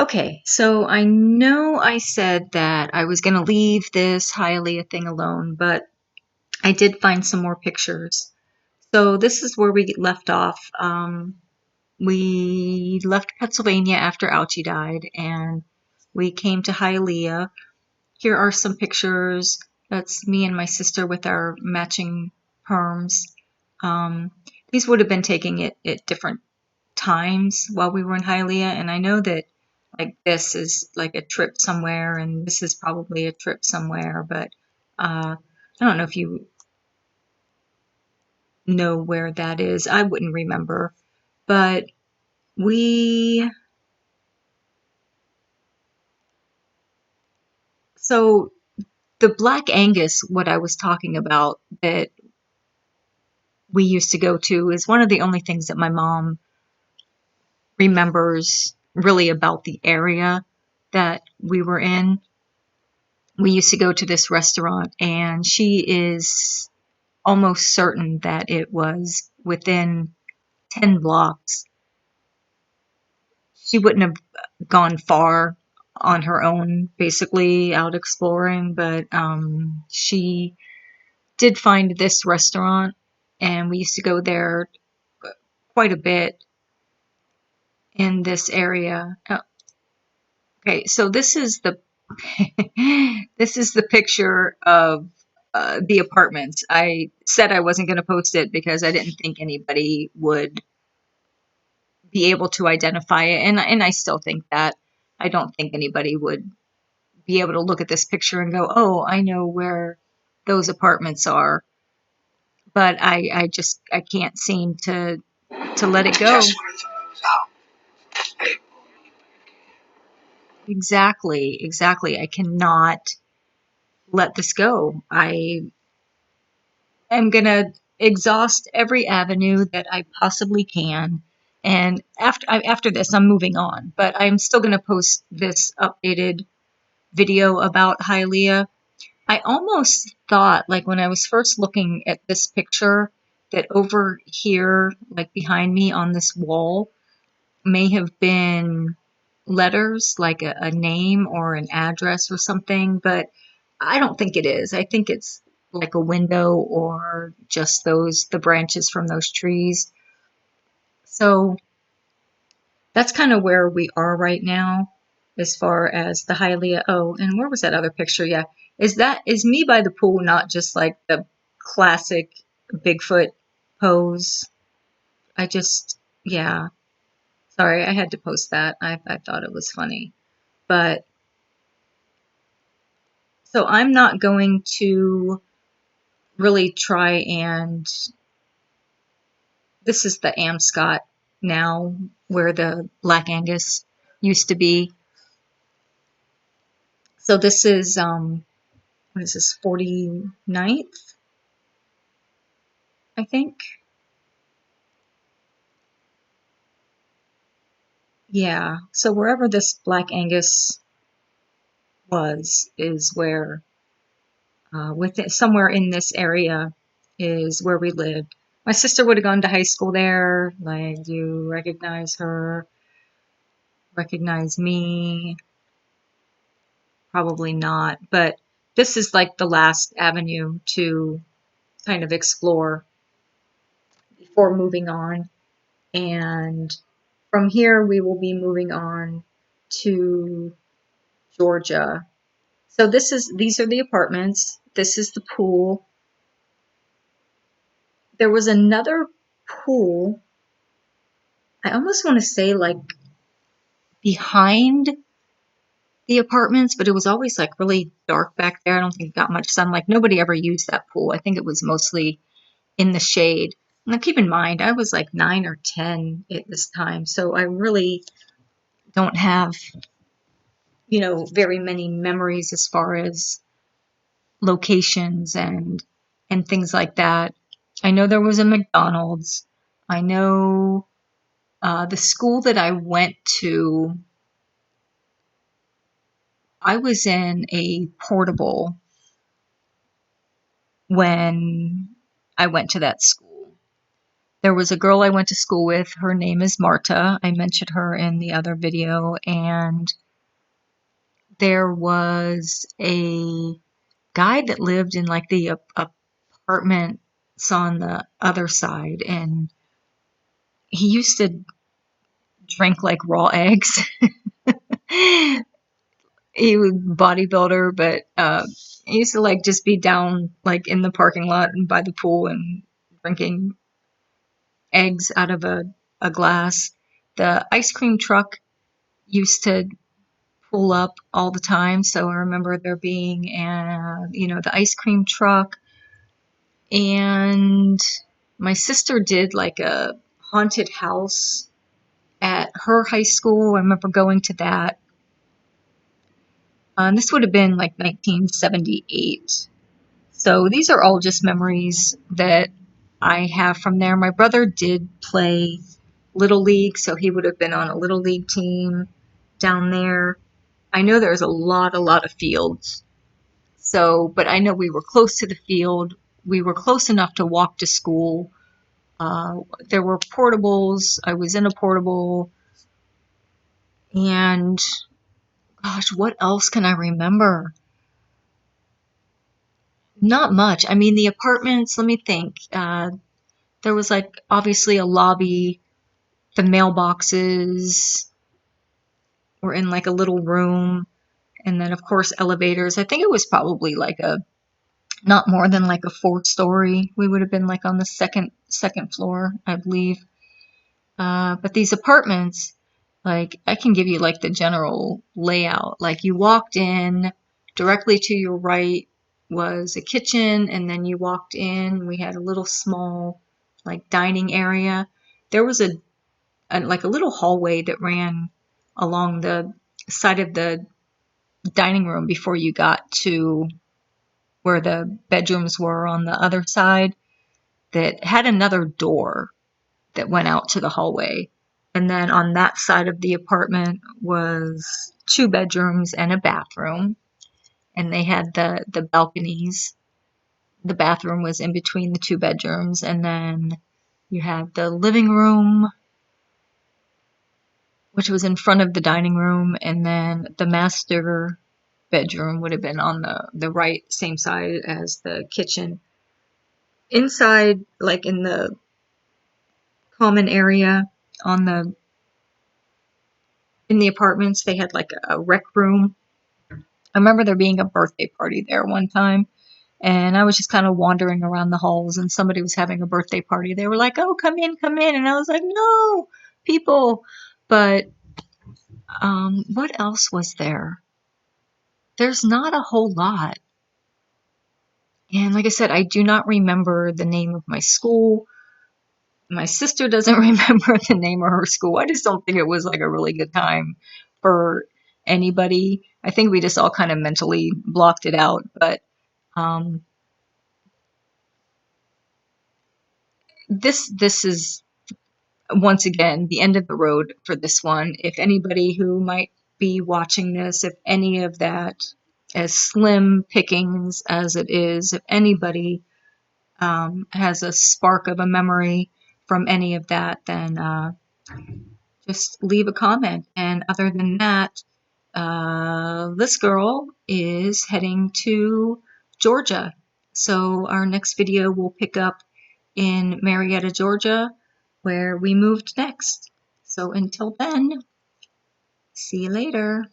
Okay, so I know I said that I was going to leave this Hialeah thing alone, but I did find some more pictures. So this is where we left off. We left Pennsylvania after Ouchie died, and we came to Hialeah. Here are some pictures. That's me and my sister with our matching perms. Um, these would have been taken at different times while we were in Hialeah, and I know that like this is like a trip somewhere, and this is probably a trip somewhere, but I don't know if you know where that is. I wouldn't remember, but we so the Black Angus, what I was talking about that we used to go to, is one of the only things that my mom remembers really about the area that we were in. We used to go to this restaurant, and she is almost certain that it was within 10 blocks. She wouldn't have gone far on her own, basically out exploring, but she did find this restaurant, and we used to go there quite a bit in this area. Okay, so this is the this is the picture of the apartments. I said I wasn't going to post it because I didn't think anybody would be able to identify it, and I still think that. I don't think anybody would be able to look at this picture and go, "Oh, I know where those apartments are." But I can't seem to let it go. Exactly. I cannot let this go. I am gonna exhaust every avenue that I possibly can. And after this, I'm moving on. But I'm still gonna post this updated video about Hialeah. I almost thought, like when I was first looking at this picture, that over here, like behind me on this wall, may have been letters, like a name or an address or something, but I don't think it is. I think it's like a window or just the branches from those trees. So that's kind of where we are right now as far as the Hialeah. Oh, and where was that other picture? Yeah. Is me by the pool not just like the classic Bigfoot pose? I just, yeah. Sorry, I had to post that. I thought it was funny. But so I'm not going to really try and this is the Amscot now where the Black Angus used to be. So this is what is this, 49th, I think. Yeah. So wherever this Black Angus was is where somewhere in this area is where we lived. My sister would have gone to high school there. Like, do you recognize her? Recognize me? Probably not. But this is like the last avenue to kind of explore before moving on. And from here, we will be moving on to Georgia. So these are the apartments. This is the pool. There was another pool. I almost want to say like behind the apartments, but it was always like really dark back there. I don't think it got much sun. Like nobody ever used that pool. I think it was mostly in the shade. Now keep in mind, I was like 9 or 10 at this time, so I really don't have, very many memories as far as locations and things like that. I know there was a McDonald's. I know the school that I went to, I was in a portable when I went to that school. There was a girl I went to school with. Her name is Marta. I mentioned her in the other video. And there was a guy that lived in like the apartments on the other side. And he used to drink like raw eggs. He was a bodybuilder, but he used to like just be down like in the parking lot and by the pool and drinking eggs out of a glass. The ice cream truck used to pull up all the time, so I remember there being the ice cream truck. And my sister did like a haunted house at her high school. I remember going to that. And this would have been like 1978. So these are all just memories that I have from there. My brother did play Little League, so he would have been on a Little League team down there. I know there's a lot of fields. So, but I know we were close to the field. We were close enough to walk to school. There were portables. I was in a portable. And gosh, what else can I remember? Not much. I mean, the apartments, let me think. There was like obviously a lobby. The mailboxes were in like a little room. And then, of course, elevators. I think it was probably like not more than like a 4-story. We would have been like on the second floor, I believe. But these apartments, like I can give you like the general layout. Like you walked in, directly to your right was a kitchen, and then you walked in. We had a little small like dining area. There was like a little hallway that ran along the side of the dining room before you got to where the bedrooms were on the other side, that had another door that went out to the hallway. And then on that side of the apartment was 2 bedrooms and a bathroom. And they had the balconies. The bathroom was in between the 2 bedrooms. And then you had the living room, which was in front of the dining room. And then the master bedroom would have been on the right, same side as the kitchen. Inside, like in the common area on in the apartments, they had like a rec room. I remember there being a birthday party there one time, and I was just kind of wandering around the halls, and somebody was having a birthday party. They were like, "Oh, come in, come in," and I was like, "No, people." But what else was there? There's not a whole lot. And like I said, I do not remember the name of my school. My sister doesn't remember the name of her school. I just don't think it was like a really good time for anybody. I think we just all kind of mentally blocked it out. But um, this is once again the end of the road for this one. If anybody who might be watching this, if any of that, as slim pickings as it is, if anybody has a spark of a memory from any of that, then just leave a comment. And other than that, this girl is heading to Georgia. So our next video will pick up in Marietta, Georgia, where we moved next. So until then, see you later.